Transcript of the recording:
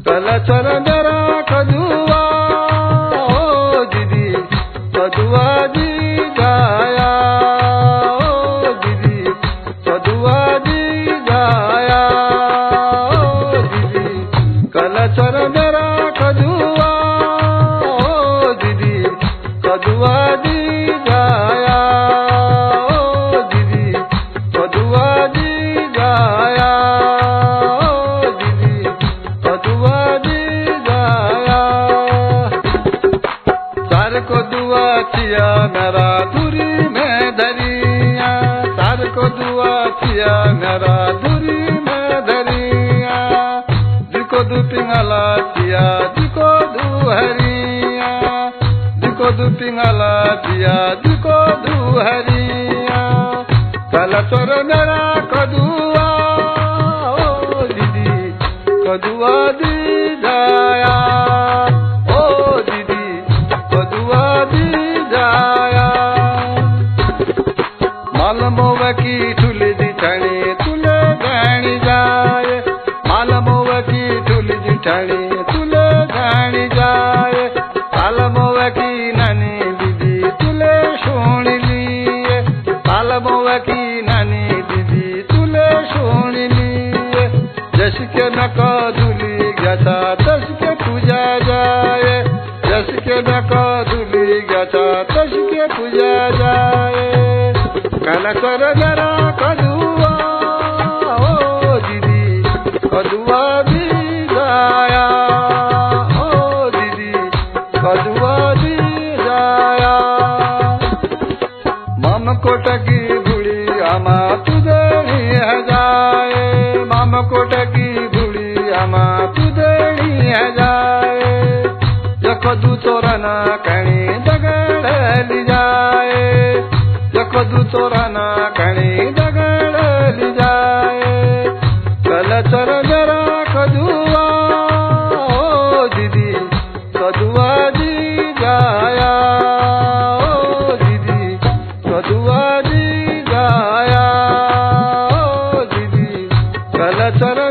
culture मेरा कदुआ ओ दीदी कदुआ दी गाया ओ दीदी कदुआ दी गाया ओ दीदी कलचर मेरा कदुआ ओ दीदी कदुआ दी गाया ओ दीदी कदुआ दी गाया ओ दीदी कदुआ दी गाया सार को दुआ किया मेरा दूरी में धरिया सार को दुआ किया मेरा दूरी में धरिया दिको दू पिंगला किया दिको दू हरिया दिको दू पिंगला किया दिको दू हरिया कलचर मेरा कदुआ ओ दीदी कदुआ दी गाया ओ दीदी कदुआ दी गाया माल मोव की ठुली दी ठाणी तुले गाणी जाए माल मोव की ठुली दी ठाणी तुले गाणी जाए काल मोव की नानी दीदी तुले सोनी लिए काल मोव की नानी दीदी तुले सोनी लिए जस के न कदुली गया तस के पूजा जाए जस के न कदुली गया तस के पूजा जाए कलचर मेरा कदुआ ओ दीदी कदुआ भी गाया ओ दीदी कदुआ भी गाया मम कोटकी बुढ़ी आमा तुदड़ी है जाए मम कोटकी बुढ़ी आमा तुदड़ी है जाए जखदू तोरना कणी दगड़ जाए जखदू तोरना कणी दगड़ जाए कलचर मेरा कदुआ ओ दीदी कदुआ दी गाया ओ दीदी कदुआ दी गाया ओ दीदी कलचर